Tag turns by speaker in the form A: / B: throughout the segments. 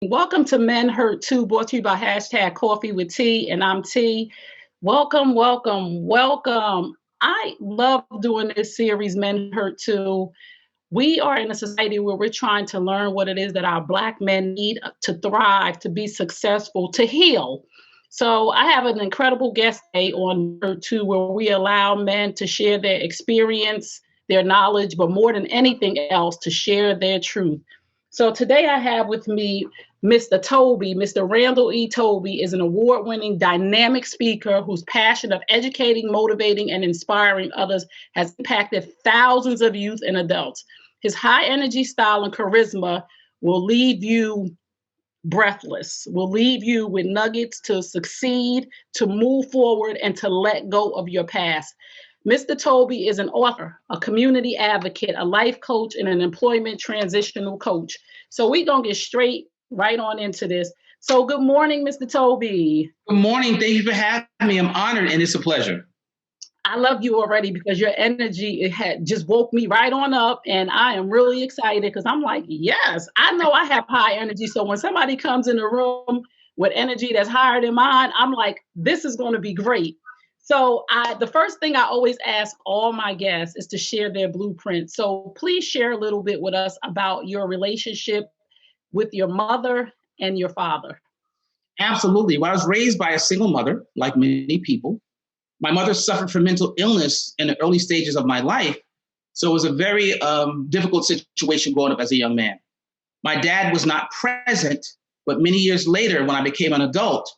A: Welcome to Men Hurt Too, brought to you by hashtag Coffee with T, and I'm T. Welcome, welcome, welcome. I love doing this series, Men Hurt Too. We are in a society where we're trying to learn what it is that our Black men need to thrive, to be successful, to heal. So I have an incredible guest today on Hurt Too, where we allow men to share their experience, their knowledge, but more than anything else, to share their truth. So today I have with me Mr. Toby. Mr. Randall E. Toby is an award-winning dynamic speaker whose passion of educating, motivating, and inspiring others has impacted thousands of youth and adults. His high energy style and charisma will leave you breathless, will leave you with nuggets to succeed, to move forward, and to let go of your past. Mr. Toby is an author, a community advocate, a life coach, and an employment transitional coach. So we're going to get straight right on into this. So good morning, Mr. Toby.
B: Good morning. Thank you for having me. I'm honored and it's a pleasure.
A: I love you already because your energy had just woke me right on up, and I am really excited because I'm like, yes, I know I have high energy. So when somebody comes in the room with energy that's higher than mine, I'm like, this is going to be great. So the first thing I always ask all my guests is to share their blueprint. So please share a little bit with us about your relationship with your mother and your father.
B: Absolutely. Well, I was raised by a single mother, like many people. My mother suffered from mental illness in the early stages of my life. So it was a very difficult situation growing up as a young man. My dad was not present, but many years later, when I became an adult,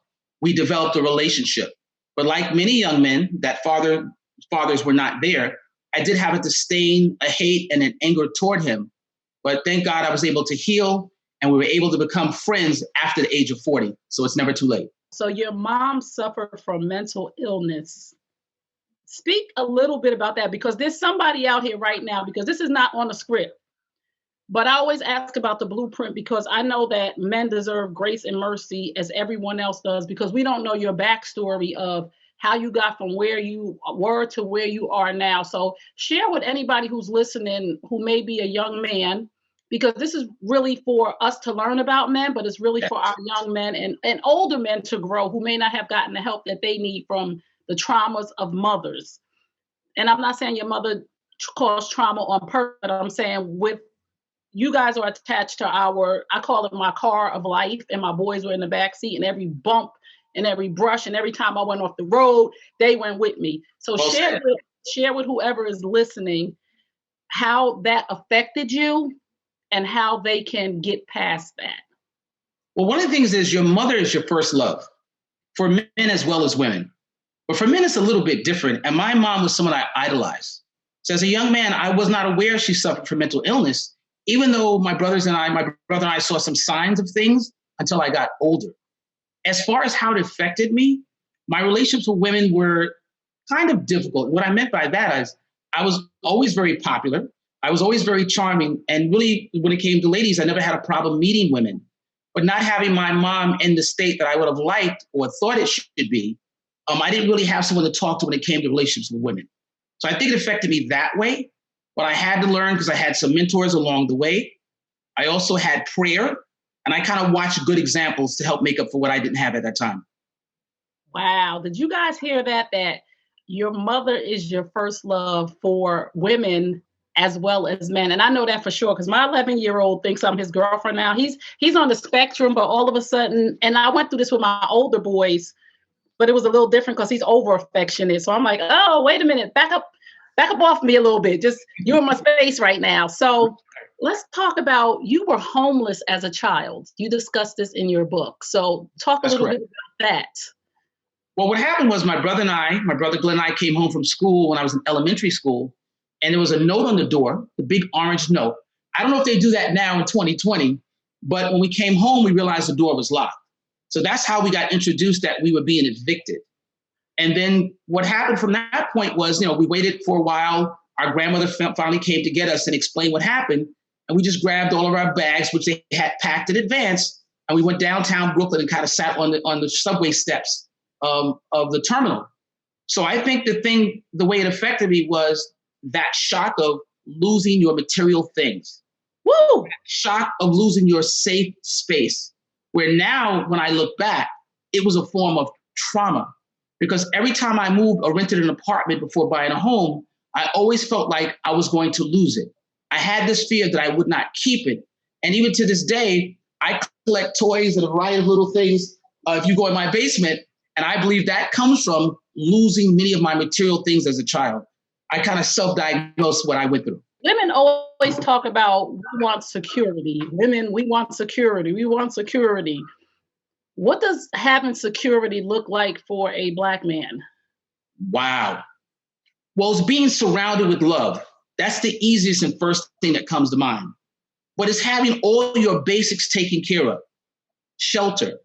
B: we developed a relationship. But like many young men, that fathers were not there. I did have a disdain, a hate, and an anger toward him. But thank God I was able to heal, and we were able to become friends after the age of 40. So it's never too late.
A: So your mom suffered from mental illness. Speak a little bit about that, because there's somebody out here right now, because this is not on the script. But I always ask about the blueprint because I know that men deserve grace and mercy as everyone else does, because we don't know your backstory of how you got from where you were to where you are now. So share with anybody who's listening who may be a young man, because this is really for us to learn about men, but it's really for our young men and older men to grow who may not have gotten the help that they need from the traumas of mothers. And I'm not saying your mother caused trauma on purpose, but I'm saying with you guys are attached to I call it my car of life, and my boys were in the back seat, and every bump and every brush and every time I went off the road, they went with me. So well, share with whoever is listening how that affected you and how they can get past that.
B: Well, one of the things is your mother is your first love for men as well as women. But for men, it's a little bit different. And my mom was someone I idolized. So as a young man, I was not aware she suffered from mental illness, even though my brother and I saw some signs of things until I got older. As far as how it affected me, my relationships with women were kind of difficult. What I meant by that is I was always very popular. I was always very charming. And really, when it came to ladies, I never had a problem meeting women. But not having my mom in the state that I would have liked or thought it should be, I didn't really have someone to talk to when it came to relationships with women. So I think it affected me that way. But I had to learn because I had some mentors along the way. I also had prayer, and I kind of watched good examples to help make up for what I didn't have at that time.
A: Wow. Did you guys hear that your mother is your first love for women as well as men? And I know that for sure because my 11-year-old thinks I'm his girlfriend now. He's on the spectrum, but all of a sudden, and I went through this with my older boys, but it was a little different because he's over affectionate. So I'm like, oh, wait a minute, back up off me a little bit. Just you're in my space right now. So let's talk about, you were homeless as a child. You discussed this in your book. So talk a little bit about that.
B: Well, what happened was my brother Glenn and I came home from school when I was in elementary school, and there was a note on the door, the big orange note. I don't know if they do that now in 2020, but when we came home, we realized the door was locked. So that's how we got introduced that we were being evicted. And then what happened from that point was, we waited for a while. Our grandmother finally came to get us and explain what happened. And we just grabbed all of our bags, which they had packed in advance. And we went downtown Brooklyn and kind of sat on the subway steps of the terminal. So I think the way it affected me was that shock of losing your material things. Woo! That shock of losing your safe space. Where now, when I look back, it was a form of trauma. Because every time I moved or rented an apartment before buying a home, I always felt like I was going to lose it. I had this fear that I would not keep it. And even to this day, I collect toys and a variety of little things. If you go in my basement, and I believe that comes from losing many of my material things as a child. I kind of self-diagnosed what I went through.
A: Women always talk about we want security. Women, we want security. We want security. What does having security look like for a Black man?
B: Wow. Well, it's being surrounded with love. That's the easiest and first thing that comes to mind. But it's having all your basics taken care of. Shelter,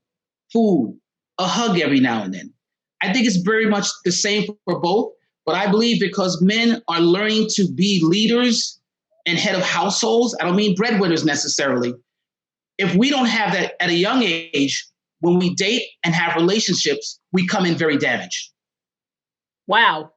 B: food, a hug every now and then. I think it's very much the same for both, but I believe because men are learning to be leaders and head of households, I don't mean breadwinners necessarily. If we don't have that at a young age, when we date and have relationships, we come in very damaged.
A: Wow.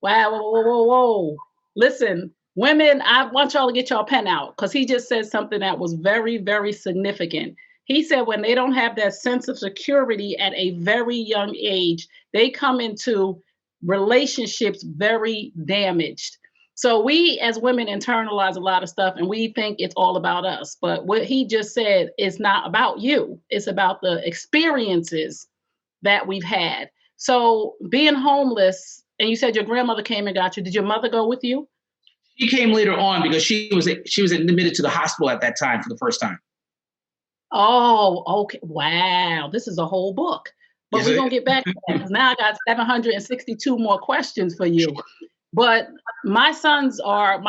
A: Wow. Whoa, whoa, whoa, whoa. Listen, women, I want y'all to get your pen out because he just said something that was very, very significant. He said when they don't have that sense of security at a very young age, they come into relationships very damaged. So we as women internalize a lot of stuff and we think it's all about us. But what he just said is not about you. It's about the experiences that we've had. So being homeless, and you said your grandmother came and got you. Did your mother go with you?
B: She came later on because she was admitted to the hospital at that time for the first time.
A: Oh, okay. Wow. This is a whole book. But we're going to get back to that because now I got 762 more questions for you. But my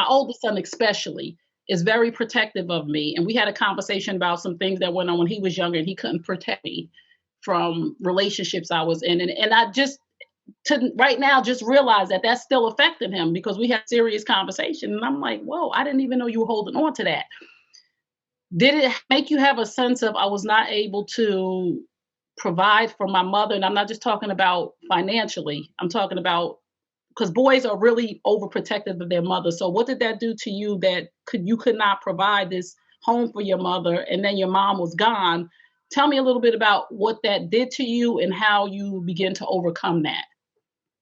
A: oldest son especially, is very protective of me. And we had a conversation about some things that went on when he was younger and he couldn't protect me from relationships I was in. And I just, right now, just realize that that's still affecting him because we had serious conversation. And I'm like, whoa, I didn't even know you were holding on to that. Did it make you have a sense of I was not able to provide for my mother? And I'm not just talking about financially. I'm talking about because boys are really overprotective of their mother. So what did that do to you that you could not provide this home for your mother and then your mom was gone? Tell me a little bit about what that did to you and how you begin to overcome that.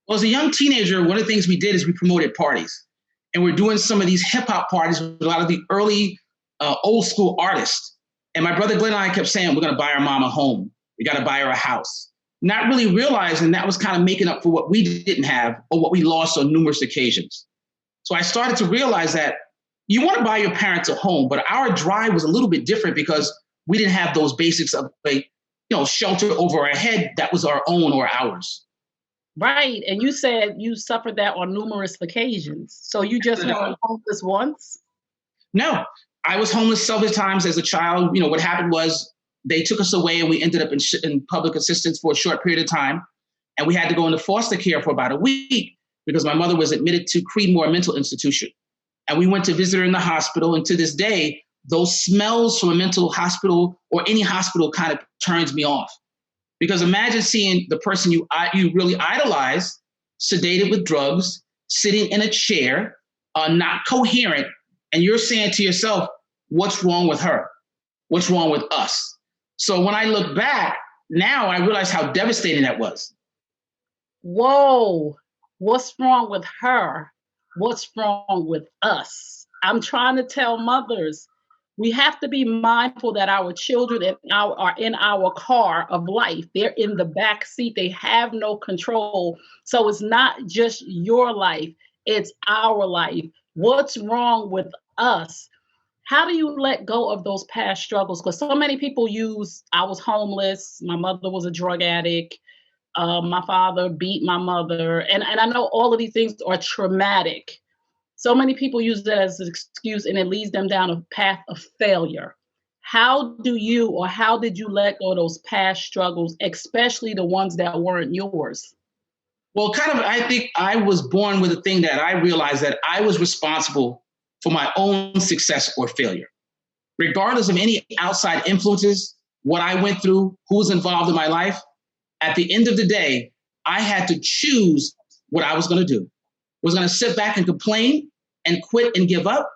B: Well, as a young teenager, one of the things we did is we promoted parties. And we're doing some of these hip hop parties with a lot of the early old school artists. And my brother Glenn and I kept saying, we're going to buy our mom a home. We got to buy her a house. Not really realizing that was kind of making up for what we didn't have or what we lost on numerous occasions. So I started to realize that you want to buy your parents a home, but our drive was a little bit different because we didn't have those basics of shelter over our head that was our own or ours.
A: Right. And you said you suffered that on numerous occasions. So you just weren't homeless once?
B: No, I was homeless several times as a child. What happened was they took us away and we ended up in public assistance for a short period of time. And we had to go into foster care for about a week because my mother was admitted to Creedmoor Mental Institution. And we went to visit her in the hospital. And to this day, those smells from a mental hospital or any hospital kind of turns me off. Because imagine seeing the person you really idolize, sedated with drugs, sitting in a chair, not coherent, and you're saying to yourself, what's wrong with her? What's wrong with us? So when I look back, now I realize how devastating that was.
A: Whoa, what's wrong with her? What's wrong with us? I'm trying to tell mothers, we have to be mindful that our children are in our car of life. They're in the back seat. They have no control. So it's not just your life, it's our life. What's wrong with us? How do you let go of those past struggles? Because so many people use, I was homeless, my mother was a drug addict, my father beat my mother. And I know all of these things are traumatic. So many people use that as an excuse and it leads them down a path of failure. How did you let go of those past struggles, especially the ones that weren't yours?
B: Well, I think I was born with a thing that I realized that I was responsible for my own success or failure. Regardless of any outside influences, what I went through, who was involved in my life, at the end of the day, I had to choose what I was going to do. Was going to sit back and complain and quit and give up,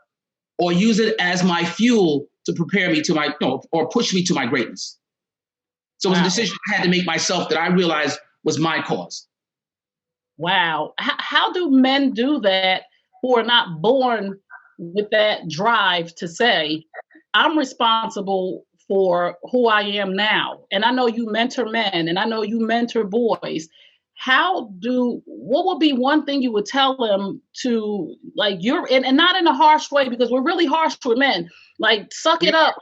B: or use it as my fuel to prepare me to or push me to my greatness. So it was a decision I had to make myself that I realized was my cause.
A: Wow. How do men do that who are not born with that drive to say, I'm responsible for who I am now? And I know you mentor men and I know you mentor boys. What would be one thing you would tell them to, like, and not in a harsh way, because we're really harsh with men, like, suck it up,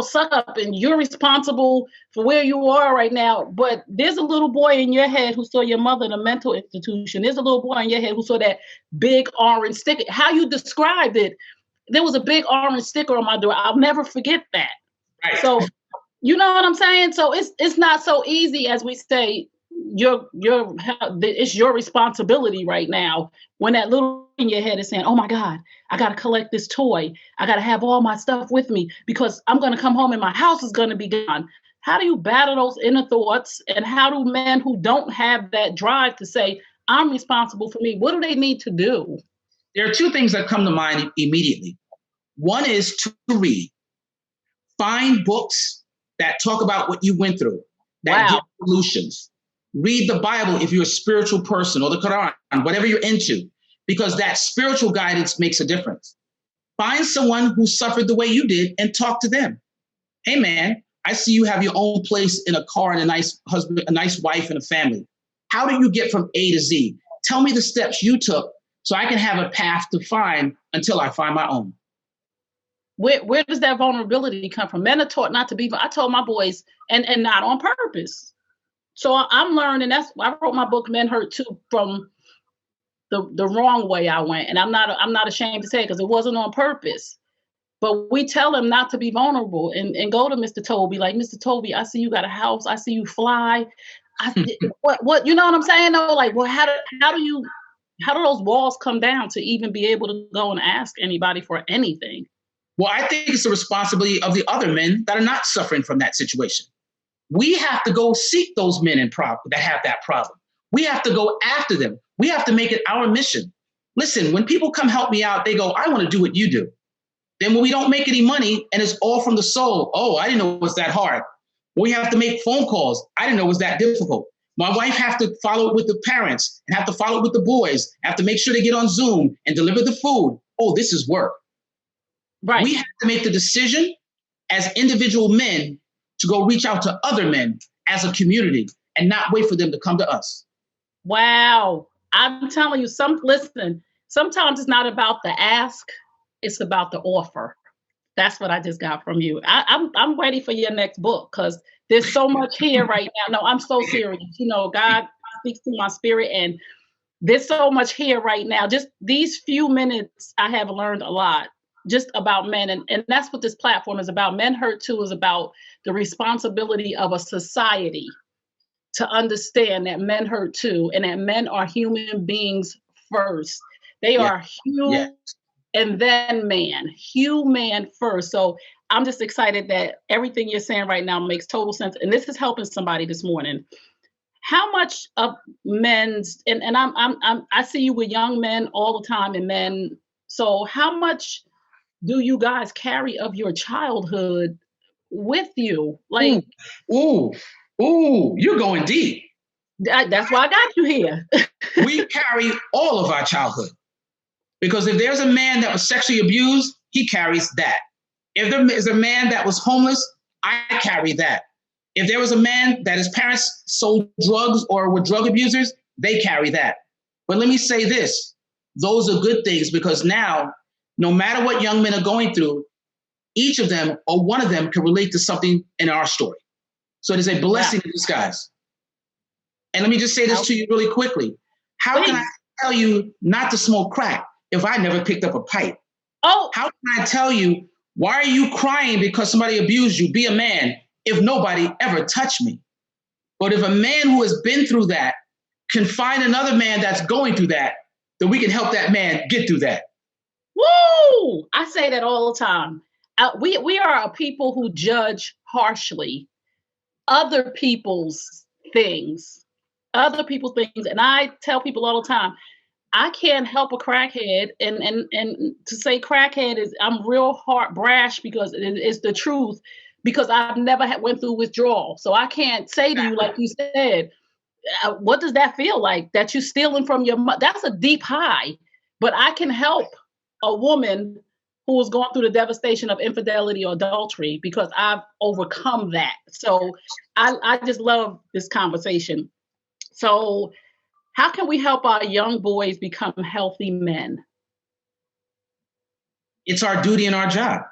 A: suck up, and you're responsible for where you are right now. But there's a little boy in your head who saw your mother in a mental institution. There's a little boy in your head who saw that big orange sticker. How you described it, there was a big orange sticker on my door. I'll never forget that.
B: Right.
A: So, you know what I'm saying? So it's not so easy as we say, it's your responsibility right now, when that little in your head is saying, oh my God, I got to collect this toy. I got to have all my stuff with me because I'm going to come home and my house is going to be gone. How do you battle those inner thoughts? And how do men who don't have that drive to say, I'm responsible for me, what do they need to do?
B: There are two things that come to mind immediately. One is to read. Find books that talk about what you went through, that give solutions. Read the Bible if you're a spiritual person, or the Quran, whatever you're into, because that spiritual guidance makes a difference. Find someone who suffered the way you did and talk to them. Hey, man, I see you have your own place in a car and a nice husband, a nice wife and a family. How do you get from A to Z? Tell me the steps you took so I can have a path to find until I find my own.
A: Where does that vulnerability come from? Men are taught not to be. I told my boys, and not on purpose. So I'm learning. I wrote my book, Men Hurt Too, from the wrong way I went, and I'm not ashamed to say it because it wasn't on purpose. But we tell them not to be vulnerable and go to Mr. Toby, like, Mr. Toby, I see you got a house. I see you fly. What you know what I'm saying though? Like, well, how do those walls come down to even be able to go and ask anybody for anything?
B: Well, I think it's the responsibility of the other men that are not suffering from that situation. We have to go seek those men that have that problem. We have to go after them. We have to make it our mission. Listen, when people come help me out, they go, I want to do what you do. Then when we don't make any money and it's all from the soul, oh, I didn't know it was that hard. We have to make phone calls. I didn't know it was that difficult. My wife have to follow it with the parents and have to follow it with the boys, have to make sure they get on Zoom and deliver the food. Oh, this is work.
A: Right.
B: We have to make the decision as individual men to go reach out to other men as a community and not wait for them to come to us.
A: Wow. I'm telling you, sometimes it's not about the ask, it's about the offer. That's what I just got from you. I'm ready for your next book because there's so much here right now. No, I'm so serious. God speaks to my spirit, and there's so much here right now. Just these few minutes, I have learned a lot just about men. And that's what this platform is about. Men Hurt Too is about the responsibility of a society to understand that men hurt too, and that men are human beings first. They are human and then man, human first. So I'm just excited that everything you're saying right now makes total sense. And this is helping somebody this morning. How much of men's, and I see you with young men all the time, and men. So how much do you guys carry of your childhood with you? Like,
B: ooh, you're going deep.
A: That's why I got you here.
B: We carry all of our childhood. Because if there's a man that was sexually abused, he carries that. If there is a man that was homeless, I carry that. If there was a man that his parents sold drugs or were drug abusers, they carry that. But let me say this, those are good things, because now, no matter what young men are going through, each of them or one of them can relate to something in our story. So it is a blessing in disguise. And let me just say this to you really quickly. How can I tell you not to smoke crack if I never picked up a pipe?
A: Oh,
B: how can I tell you, why are you crying because somebody abused you? Be a man, if nobody ever touched me. But if a man who has been through that can find another man that's going through that, then we can help that man get through that.
A: Woo! I say that all the time. We are a people who judge harshly other people's things. And I tell people all the time, I can't help a crackhead, and to say crackhead is, I'm real hard brash because it's the truth. because I've never went through withdrawal. So I can't say to you, like you said, what does that feel like? That you're stealing from your mother? That's a deep high. But I can help a woman who is going through the devastation of infidelity or adultery because I've overcome that. So I just love this conversation. So how can we help our young boys become healthy men?
B: It's our duty and our job.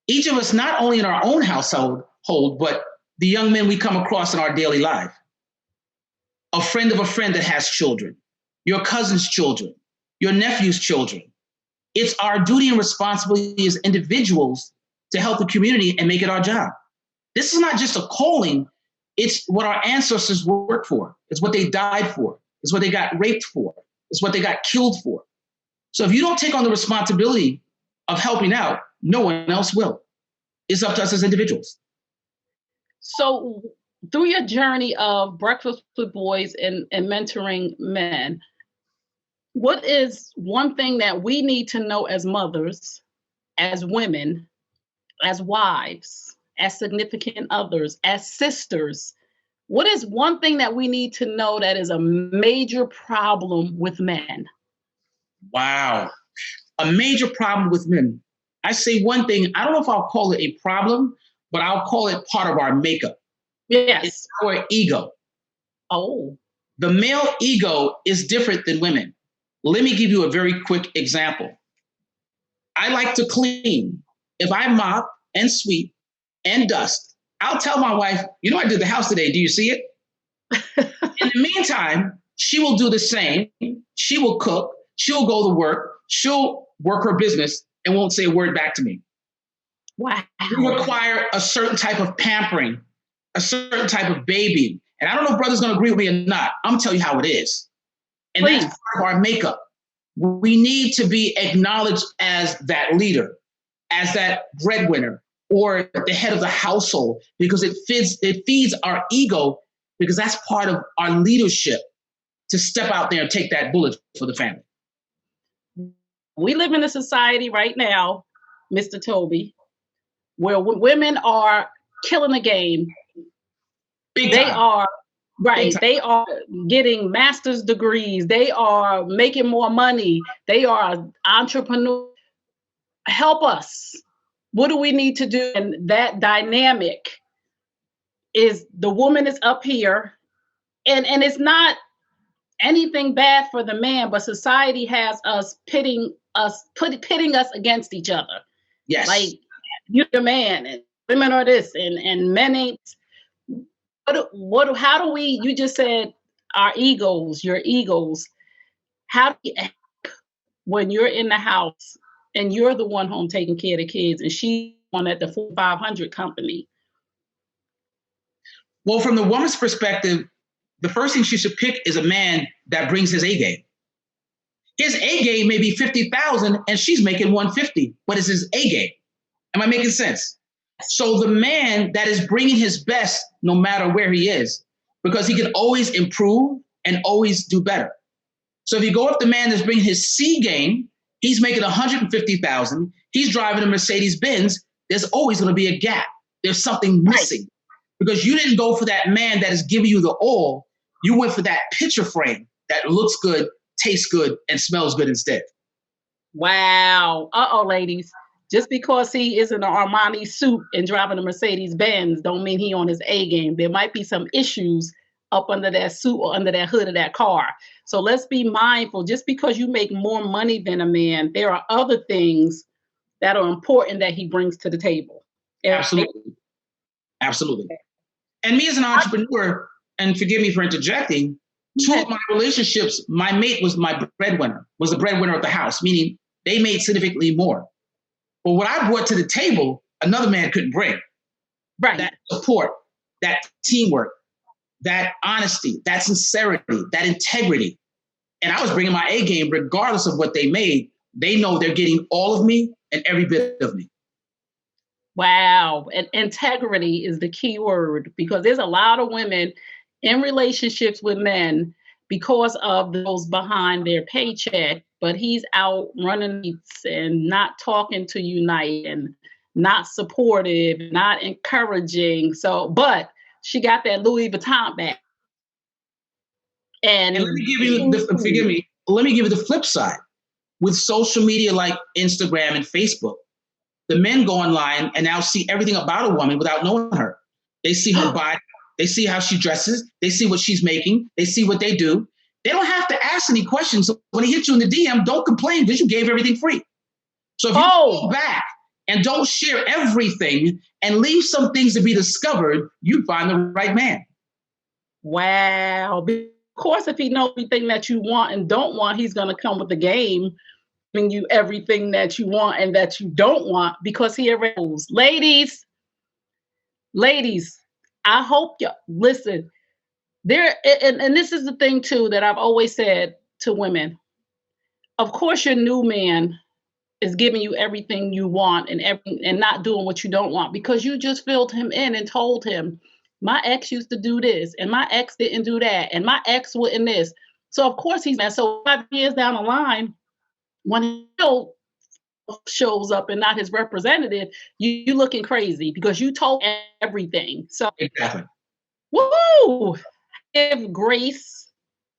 B: Each of us, not only in our own household, but the young men we come across in our daily life. A friend of a friend that has children, your cousin's children, your nephew's children. It's our duty and responsibility as individuals to help the community and make it our job. This is not just a calling. It's what our ancestors worked for. It's what they died for. It's what they got raped for. It's what they got killed for. So if you don't take on the responsibility of helping out, no one else will. It's up to us as individuals.
A: So through your journey of Breakfast with Boys and mentoring men, what is one thing that we need to know as mothers, as women, as wives, as significant others, as sisters? What is one thing that we need to know that is a major problem with men?
B: Wow. A major problem with men. I say one thing, I don't know if I'll call it a problem, but I'll call it part of our makeup.
A: Yes.
B: It's our ego.
A: Oh.
B: The male ego is different than women. Let me give you a very quick example. I like to clean. If I mop and sweep and dust, I'll tell my wife, I did the house today. Do you see it? In the meantime, she will do the same. She will cook. She'll go to work. She'll work her business and won't say a word back to me.
A: Wow.
B: We require a certain type of pampering, a certain type of babying. And I don't know if brother's going to agree with me or not. I'm telling you how it is. And
A: Please.
B: That's part of our makeup. We need to be acknowledged as that leader, as that breadwinner, or the head of the household, because it feeds our ego, because that's part of our leadership to step out there and take that bullet for the family.
A: We live in a society right now, Mr. Toby, where women are killing the game. They are, right, they are getting master's degrees. They are making more money. They are entrepreneurs. Help us. What do we need to do? And that dynamic is the woman is up here, and it's not anything bad for the man, but society has us pitting us against each other.
B: Yes.
A: Like, you're the man and women are this and men ain't. How do we, you just said our egos, your egos. How do you act when you're in the house and you're the one home taking care of the kids and she's on at the 4500 company?
B: Well, from the woman's perspective, the first thing she should pick is a man that brings his A game. His A game may be 50,000 and she's making 150, but it's his A game. Am I making sense? So the man that is bringing his best, no matter where he is, because he can always improve and always do better. So if you go up the man that's bringing his C game, he's making 150,000. He's driving a Mercedes Benz. There's always going to be a gap. There's something missing because you didn't go for that man that is giving you the all. You went for that picture frame that looks good, tastes good, and smells good instead.
A: Wow. Uh-oh, ladies. Just because he is in an Armani suit and driving a Mercedes Benz don't mean he on his A game. There might be some issues up under that suit or under that hood of that car. So let's be mindful. Just because you make more money than a man, there are other things that are important that he brings to the table.
B: Absolutely. Absolutely. And me as an entrepreneur, and forgive me for interjecting, two of my relationships, my mate was my breadwinner, was the breadwinner of the house, meaning they made significantly more. But what I brought to the table, another man couldn't bring.
A: Right.
B: That support, that teamwork, that honesty, that sincerity, that integrity. And I was bringing my A game regardless of what they made. They know they're getting all of me and every bit of me.
A: Wow. And integrity is the key word, because there's a lot of women in relationships with men because of those behind their paycheck, but he's out running and not talking to unite and not supportive, not encouraging. So, but she got that Louis Vuitton bag.
B: And let me
A: And
B: give you forgive me, let me give you the flip side. With social media like Instagram and Facebook, the men go online and now see everything about a woman without knowing her. They see her body, they see how she dresses, they see what she's making, they see what they do. They don't have to ask any questions. So when he hits you in the DM, don't complain because you gave everything free. So if you go back and don't share everything and leave some things to be discovered, you find the right man.
A: Wow. Of course, if he knows everything that you want and don't want, he's going to come with the game, giving you everything that you want and that you don't want because he already knows. Ladies, I hope you listen. There, and this is the thing too that I've always said to women. Of course, your new man is giving you everything you want and not doing what you don't want because you just filled him in and told him, my ex used to do this and my ex didn't do that and my ex wouldn't this. So of course he's mad. So 5 years down the line, when he shows up and not his representative, you looking crazy because you told everything. So
B: exactly.
A: Woo! Give grace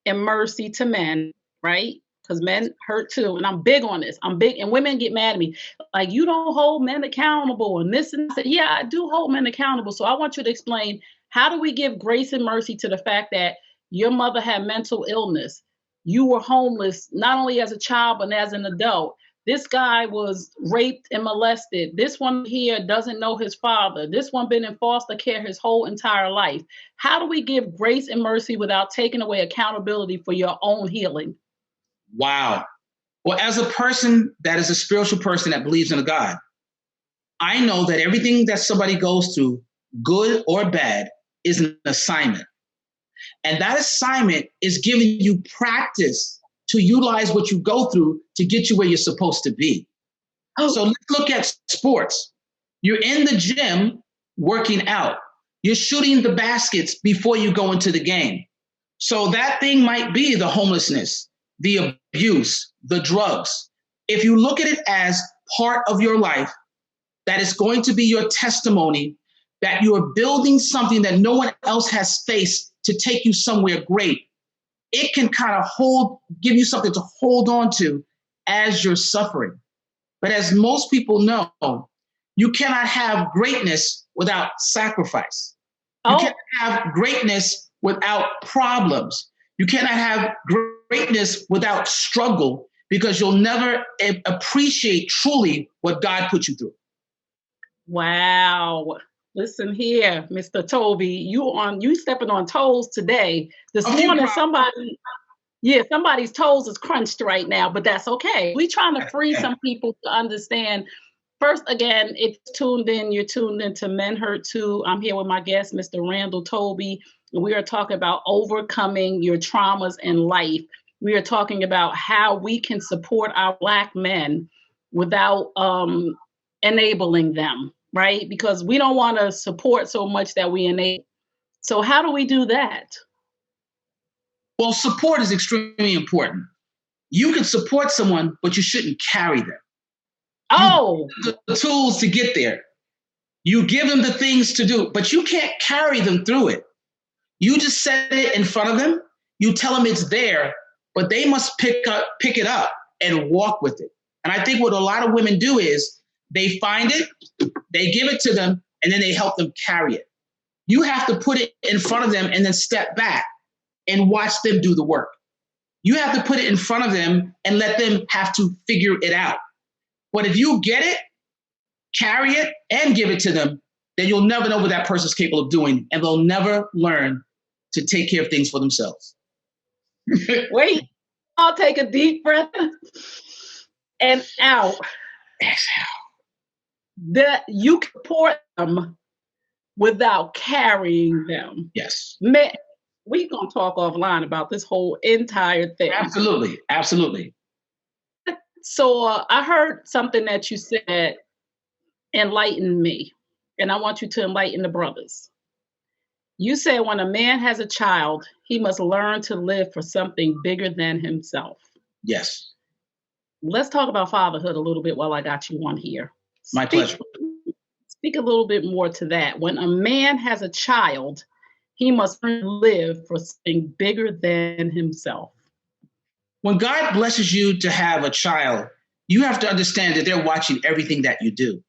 A: and mercy to men, right? Because men hurt too. And I'm big on this. I'm big, and women get mad at me. Like, you don't hold men accountable and this and that. Yeah, I do hold men accountable. So I want you to explain, how do we give grace and mercy to the fact that your mother had mental illness? You were homeless, not only as a child, but as an adult. This guy was raped and molested. This one here doesn't know his father. This one been in foster care his whole entire life. How do we give grace and mercy without taking away accountability for your own healing?
B: Wow. Well, as a person that is a spiritual person that believes in a God, I know that everything that somebody goes through, good or bad, is an assignment. And that assignment is giving you practice to utilize what you go through to get you where you're supposed to be. So let's look at sports. You're in the gym working out. You're shooting the baskets before you go into the game. So that thing might be the homelessness, the abuse, the drugs. If you look at it as part of your life, that is going to be your testimony that you are building something that no one else has faced to take you somewhere great. It can kind of give you something to hold on to as you're suffering. But as most people know, you cannot have greatness without sacrifice. You cannot have greatness without problems. You cannot have greatness without struggle, because you'll never appreciate truly what God put you through.
A: Wow. Listen here, Mr. Toby, you stepping on toes today. This morning, somebody's toes is crunched right now, but that's okay. We're trying to free some people to understand. First, again, if you're tuned into Men Hurt Too. I'm here with my guest, Mr. Randall Toby. We are talking about overcoming your traumas in life. We are talking about how we can support our Black men without enabling them, right? Because we don't want to support so much that we enable. So how do we do that?
B: Well, support is extremely important. You can support someone, but you shouldn't carry them. The tools to get there. You give them the things to do, but you can't carry them through it. You just set it in front of them. You tell them it's there, but they must pick it up and walk with it. And I think what a lot of women do is they find it, they give it to them, and then they help them carry it. You have to put it in front of them and then step back and watch them do the work. You have to put it in front of them and let them have to figure it out. But if you get it, carry it, and give it to them, then you'll never know what that person's capable of doing, and they'll never learn to take care of things for themselves.
A: Wait, I'll take a deep breath and out.
B: Exhale.
A: That you can support them without carrying them.
B: Yes.
A: Man, we're going to talk offline about this whole entire thing.
B: Absolutely. Absolutely.
A: So I heard something that you said enlightened me, and I want you to enlighten the brothers. You said when a man has a child, he must learn to live for something bigger than himself.
B: Yes.
A: Let's talk about fatherhood a little bit while I got you on here.
B: My pleasure.
A: Speak a little bit more to that. When a man has a child, he must live for something bigger than himself.
B: When God blesses you to have a child, you have to understand that they're watching everything that you do.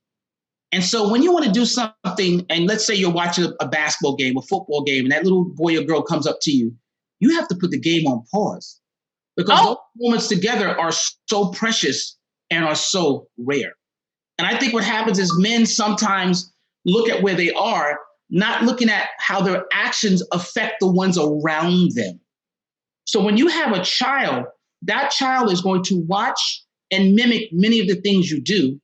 B: And so when you want to do something, and let's say you're watching a basketball game, a football game, and that little boy or girl comes up to you, you have to put the game on pause, because those moments together are so precious and are so rare. And I think what happens is men sometimes look at where they are, not looking at how their actions affect the ones around them. So when you have a child, that child is going to watch and mimic many of the things you do.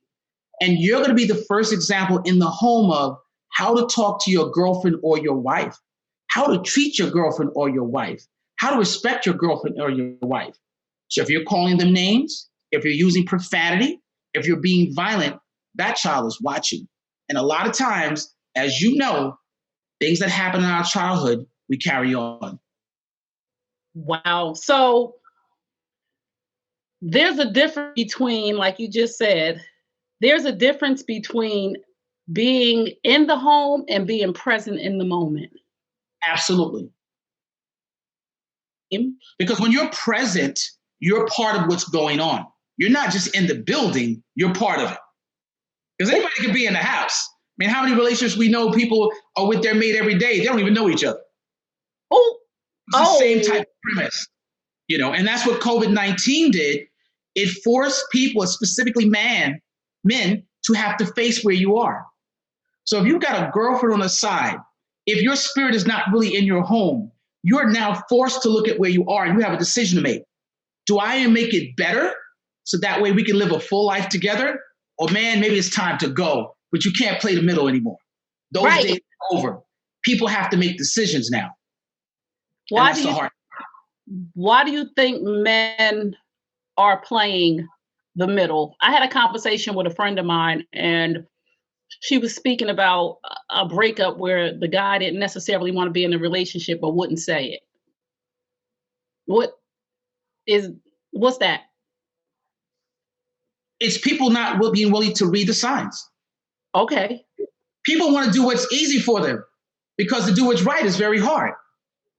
B: And you're going to be the first example in the home of how to talk to your girlfriend or your wife, how to treat your girlfriend or your wife, how to respect your girlfriend or your wife. So if you're calling them names, if you're using profanity, if you're being violent, that child is watching. And a lot of times, as you know, things that happen in our childhood, we carry on.
A: Wow. So there's a difference between, like you just said, there's a difference between being in the home and being present in the moment.
B: Absolutely. Because when you're present, you're part of what's going on. You're not just in the building, you're part of it. Because anybody can be in the house. I mean, how many relationships we know people are with their mate every day? They don't even know each other. It's the same type of premise, you know, and that's what COVID-19 did. It forced people, specifically men, to have to face where you are. So if you've got a girlfriend on the side, if your spirit is not really in your home, you're now forced to look at where you are and you have a decision to make. Do I make it better so that way we can live a full life together? Or man, maybe it's time to go, but you can't play the middle anymore. Those days are over. People have to make decisions now.
A: Why do you think men are playing the middle? I had a conversation with a friend of mine, and she was speaking about a breakup where the guy didn't necessarily want to be in a relationship but wouldn't say it. What's that?
B: It's people not being willing to read the signs.
A: Okay.
B: People want to do what's easy for them, because to do what's right is very hard.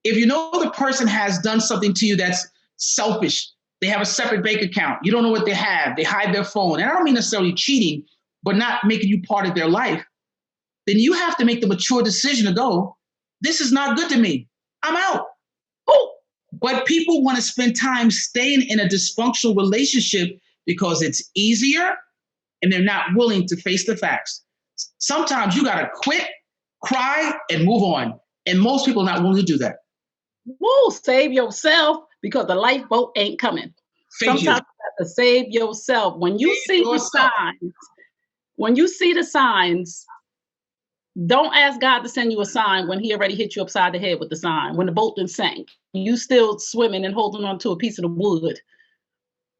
B: If you know the person has done something to you that's selfish, they have a separate bank account, you don't know what they have, they hide their phone, and I don't mean necessarily cheating, but not making you part of their life, then you have to make the mature decision to go, this is not good to me, I'm out. But people want to spend time staying in a dysfunctional relationship because it's easier and they're not willing to face the facts. Sometimes you got to quit, cry, and move on. And most people are not willing to do that.
A: Save yourself, because the lifeboat ain't coming. Sometimes you have to save yourself. When you see the signs, don't ask God to send you a sign when he already hit you upside the head with the sign. When the boat done sank, you still swimming and holding on to a piece of the wood.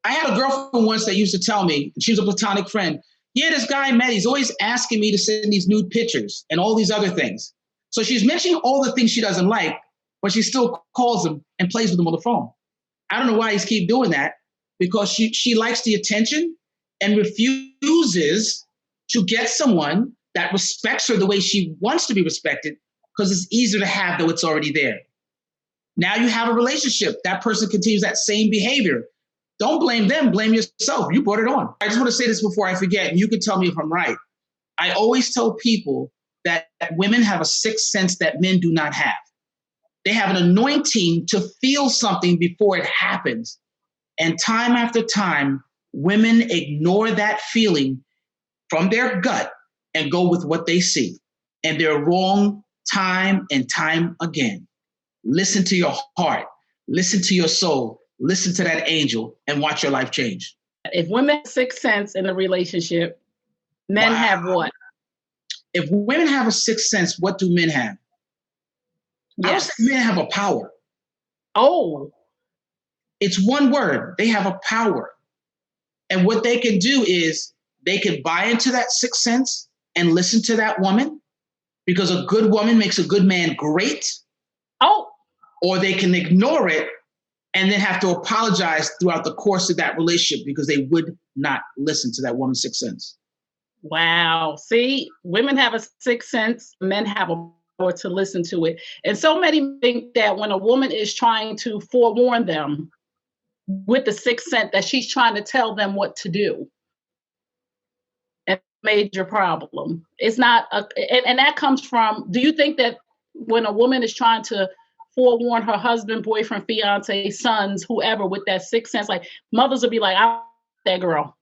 B: I had a girlfriend once that used to tell me, she was a platonic friend, yeah, this guy I met, he's always asking me to send these nude pictures and all these other things. So she's mentioning all the things she doesn't like, but she still calls him and plays with him on the phone. I don't know why he's keep doing that, because she likes the attention and refuses to get someone that respects her the way she wants to be respected, because it's easier to have though it's already there. Now you have a relationship. That person continues that same behavior. Don't blame them, blame yourself. You brought it on. I just want to say this before I forget, and you can tell me if I'm right. I always tell people that women have a sixth sense that men do not have. They have an anointing to feel something before it happens. And time after time, women ignore that feeling from their gut and go with what they see. And they're wrong time and time again. Listen to your heart. Listen to your soul. Listen to that angel and watch your life change.
A: If women have sixth sense in a relationship, men have what?
B: If women have a sixth sense, what do men have? Yes. I would say men have a power. It's one word. They have a power. And what they can do is they can buy into that sixth sense and listen to that woman, because a good woman makes a good man great. Or they can ignore it and then have to apologize throughout the course of that relationship because they would not listen to that woman's sixth sense.
A: Wow. See, women have a sixth sense, men have a power to listen to it. And so many think that when a woman is trying to forewarn them with the sixth sense, that she's trying to tell them what to do. And major problem. It's not and that comes from, do you think that when a woman is trying to forewarn her husband, boyfriend, fiance, sons, whoever with that sixth sense, like mothers will be like, I don't like that girl.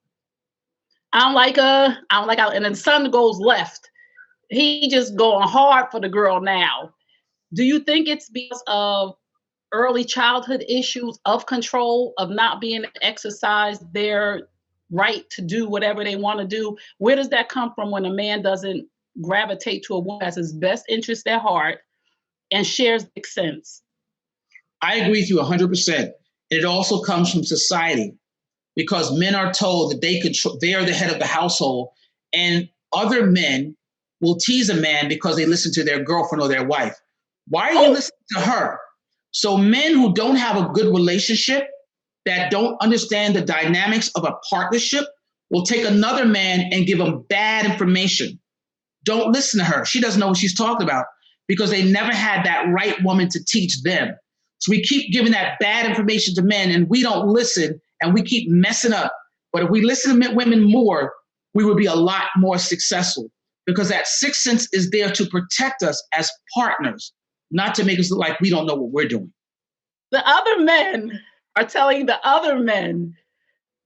A: I don't like her. I don't like her. And then the son goes left. He just going hard for the girl now. Do you think it's because of early childhood issues of control, of not being able to exercise their right to do whatever they want to do? Where does that come from when a man doesn't gravitate to a woman as his best interest at heart and shares the sense?
B: I agree with you 100%. It also comes from society, because men are told that they are the head of the household, and other men will tease a man because they listen to their girlfriend or their wife. Why are you listening to her? So men who don't have a good relationship, that don't understand the dynamics of a partnership, will take another man and give him bad information. Don't listen to her. She doesn't know what she's talking about, because they never had that right woman to teach them. So we keep giving that bad information to men, and we don't listen, and we keep messing up. But if we listen to women more, we would be a lot more successful, because that sixth sense is there to protect us as partners, not to make us look like we don't know what we're doing.
A: The other men are telling the other men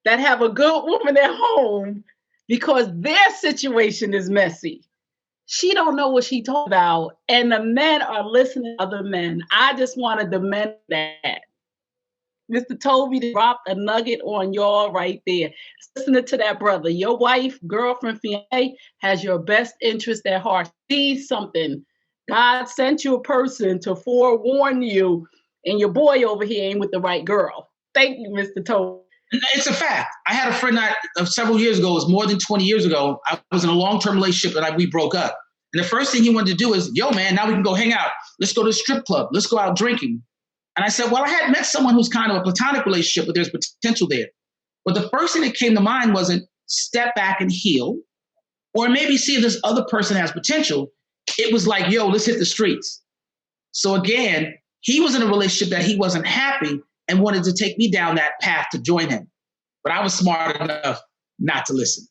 A: that have a good woman at home because their situation is messy. She don't know what she talking about, and the men are listening to other men. I just wanted the men that. Mr. Toby dropped a nugget on y'all right there. Listening to that brother. Your wife, girlfriend, fiance has your best interest at heart. Sees something. God sent you a person to forewarn you, and your boy over here ain't with the right girl. Thank you, Mr. Toby.
B: It's a fact. I had a friend several years ago, it was more than 20 years ago. I was in a long-term relationship and we broke up. And the first thing he wanted to do is, yo, man, now we can go hang out. Let's go to the strip club. Let's go out drinking. And I said, well, I had met someone who's kind of a platonic relationship, but there's potential there. But the first thing that came to mind wasn't step back and heal, or maybe see if this other person has potential. It was like, yo, let's hit the streets. So again, he was in a relationship that he wasn't happy and wanted to take me down that path to join him. But I was smart enough not to listen.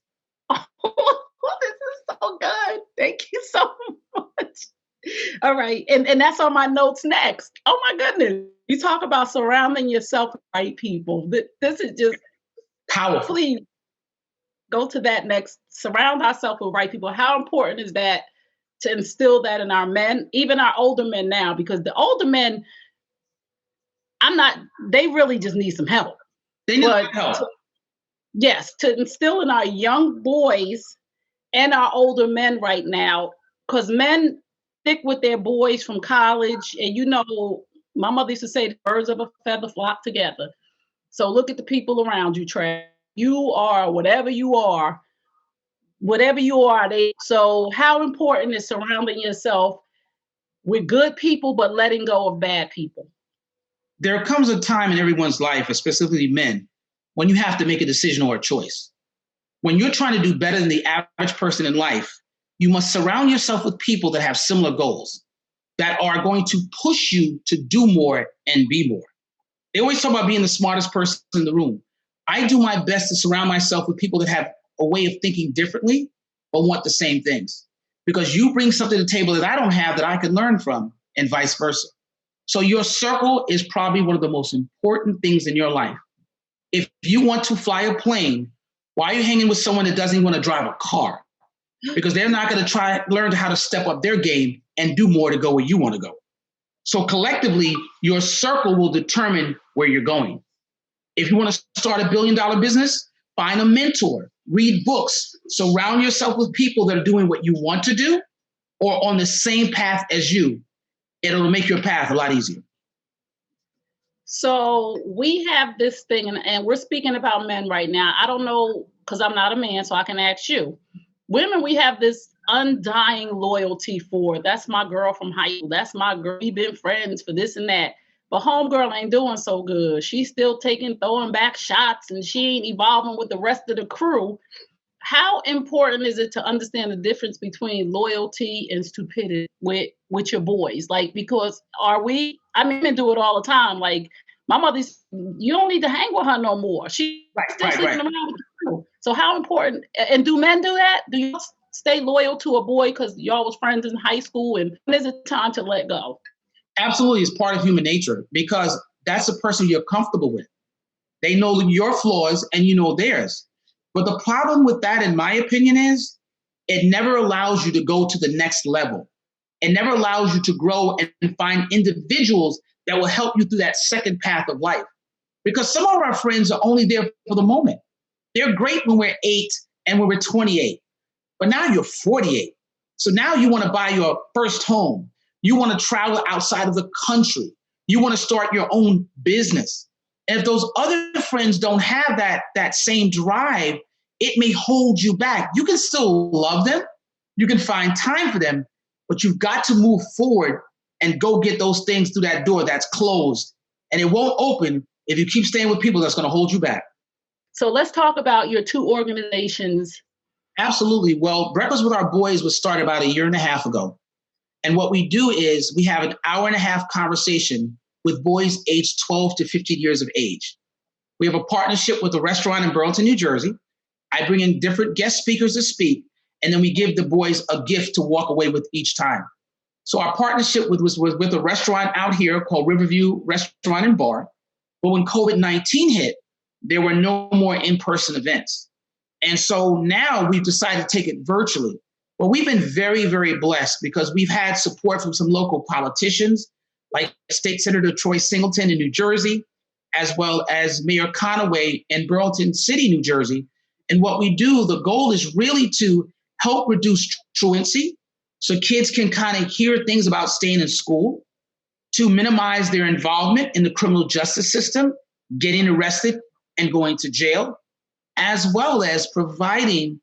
A: Oh, this is so good. Thank you so much. All right. And that's on my notes next. Oh my goodness. You talk about surrounding yourself with right people. This is just
B: powerful.
A: Please go to that next. Surround ourselves with right people. How important is that to instill that in our men, even our older men now? Because the older men, they really just need some help.
B: They need help.
A: Yes, to instill in our young boys and our older men right now, because men stick with their boys from college. And my mother used to say, the birds of a feather flock together. So look at the people around you, Trey. You are whatever you are. So how important is surrounding yourself with good people, but letting go of bad people?
B: There comes a time in everyone's life, especially men, when you have to make a decision or a choice. When you're trying to do better than the average person in life, you must surround yourself with people that have similar goals, that are going to push you to do more and be more. They always talk about being the smartest person in the room. I do my best to surround myself with people that have a way of thinking differently, but want the same things. Because you bring something to the table that I don't have that I can learn from, and vice versa. So your circle is probably one of the most important things in your life. If you want to fly a plane, why are you hanging with someone that doesn't even want to drive a car? Because they're not going to learn how to step up their game and do more to go where you want to go. So collectively, your circle will determine where you're going. If you want to start $1 billion business, find a mentor, read books, surround yourself with people that are doing what you want to do or on the same path as you. It'll make your path a lot easier.
A: So we have this thing, and we're speaking about men right now. I don't know, because I'm not a man, so I can ask you. Women, we have this undying loyalty for, that's my girl from high school. That's my girl. We've been friends for this and that. But homegirl ain't doing so good. She's still throwing back shots, and she ain't evolving with the rest of the crew. how important is it to understand the difference between loyalty and stupidity with your boys? Like, because men do it all the time. Like, my mother's, you don't need to hang with her no more. She's still sleeping around with you. So how important, and do men do that? Do you stay loyal to a boy because y'all was friends in high school, and when is it time to let go?
B: Absolutely, it's part of human nature, because that's the person you're comfortable with. They know your flaws and you know theirs. But the problem with that, in my opinion, is it never allows you to go to the next level. It never allows you to grow and find individuals that will help you through that second path of life. Because some of our friends are only there for the moment. They're great when we're 8 and when we're 28. But now you're 48. So now you want to buy your first home. You want to travel outside of the country. You want to start your own business. And if those other friends don't have that same drive, it may hold you back. You can still love them. You can find time for them, but you've got to move forward and go get those things through that door that's closed. And it won't open if you keep staying with people that's going to hold you back.
A: So let's talk about your two organizations.
B: Absolutely. Well, Breakfast with Our Boys was started about 1.5 years ago. And what we do is we have an 1.5-hour conversation with boys aged 12 to 15 years of age. We have a partnership with a restaurant in Burlington, New Jersey. I bring in different guest speakers to speak, and then we give the boys a gift to walk away with each time. So our partnership was with a restaurant out here called Riverview Restaurant and Bar. But when COVID-19 hit, there were no more in-person events. And so now we've decided to take it virtually. Well, we've been very, very blessed because we've had support from some local politicians, like State Senator Troy Singleton in New Jersey, as well as Mayor Conaway in Burlington City, New Jersey. And what we do, the goal is really to help reduce truancy so kids can kind of hear things about staying in school, to minimize their involvement in the criminal justice system, getting arrested and going to jail, as well as providing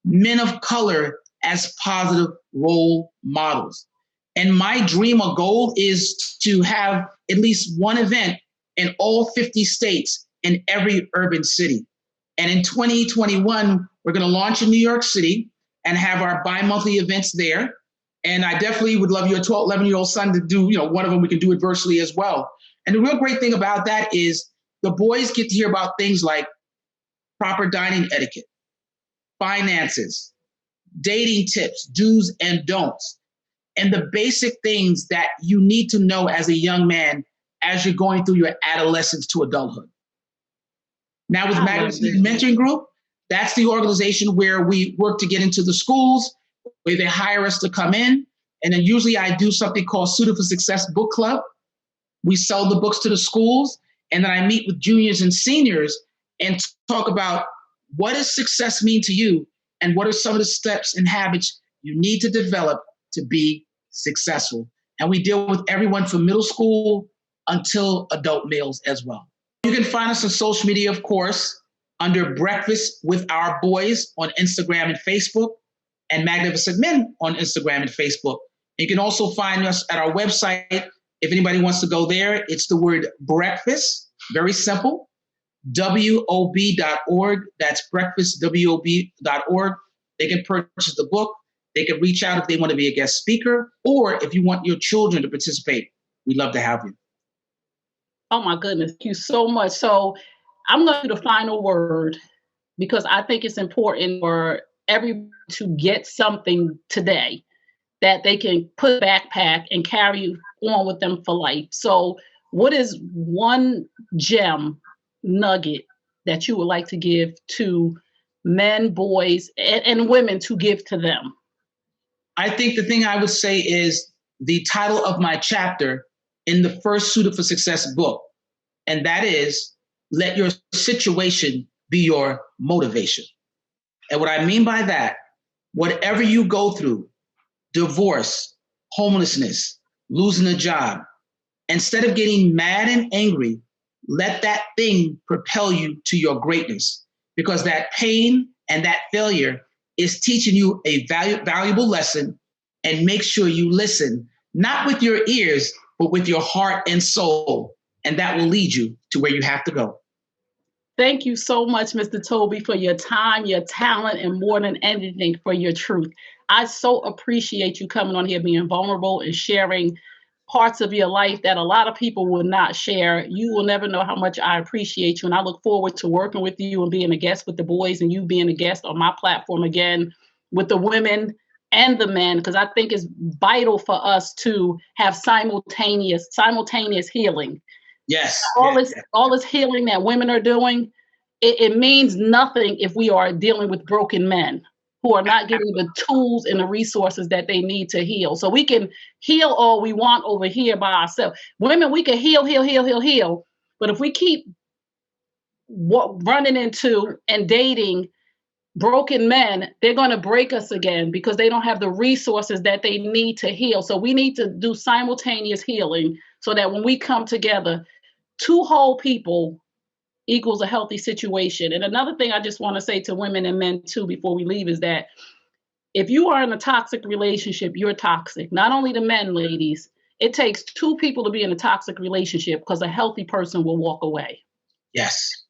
B: men of color as positive role models. And my dream or goal is to have at least one event in all 50 states in every urban city. And in 2021, we're going to launch in New York City and have our bi-monthly events there. And I definitely would love your 11-year-old son to do, one of them. We can do it virtually as well. And the real great thing about that is the boys get to hear about things like proper dining etiquette, finances, dating tips, do's and don'ts, and the basic things that you need to know as a young man as you're going through your adolescence to adulthood. Now with Magnificent Mentoring Group, that's the organization where we work to get into the schools, where they hire us to come in. And then usually I do something called Suited for Success Book Club. We sell the books to the schools, and then I meet with juniors and seniors and talk about what does success mean to you, and what are some of the steps and habits you need to develop to be successful. And we deal with everyone from middle school until adult males as well. You can find us on social media, of course, under Breakfast with Our Boys on Instagram and Facebook, and Magnificent Men on Instagram and Facebook. You can also find us at our website. If anybody wants to go there, it's the word breakfast, very simple, WOB.org. That's breakfast, WOB.org. They can purchase the book. They can reach out if they want to be a guest speaker, or if you want your children to participate, we'd love to have you.
A: Oh my goodness, thank you so much. So I'm going to do the final word because I think it's important for everyone to get something today that they can put backpack and carry on with them for life. So what is one gem nugget that you would like to give to men, boys, and women to give to them?
B: I think the thing I would say is the title of my chapter in the first Suited for Success book, and that is, let your situation be your motivation. And what I mean by that, whatever you go through, divorce, homelessness, losing a job, instead of getting mad and angry, let that thing propel you to your greatness, because that pain and that failure is teaching you a valuable lesson, and make sure you listen, not with your ears, but with your heart and soul. And that will lead you to where you have to go.
A: Thank you so much, Mr. Toby, for your time, your talent, and more than anything, for your truth. I so appreciate you coming on here, being vulnerable and sharing parts of your life that a lot of people will not share. You will never know how much I appreciate you. And I look forward to working with you and being a guest with the boys, and you being a guest on my platform again with the women and the men, because I think it's vital for us to have simultaneous healing.
B: Yes.
A: All this healing that women are doing, it means nothing if we are dealing with broken men who are not getting the tools and the resources that they need to heal. So we can heal all we want over here by ourselves. Women, we can heal. But if we keep running into and dating broken men, they're going to break us again because they don't have the resources that they need to heal. So we need to do simultaneous healing so that when we come together, two whole people equals a healthy situation. And another thing I just want to say to women and men too before we leave is that if you are in a toxic relationship, you're toxic. Not only the men, ladies, it takes two people to be in a toxic relationship because a healthy person will walk away.
B: Yes.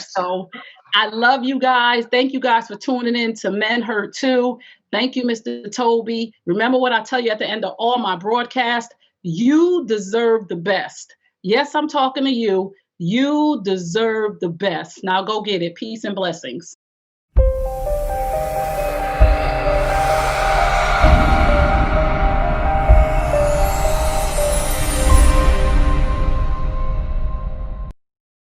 A: So I love you guys. Thank you guys for tuning in to Men Hurt Too. Thank you, Mr. Toby. Remember what I tell you at the end of all my broadcasts, you deserve the best. Yes, I'm talking to you. You deserve the best. Now go get it. Peace and blessings.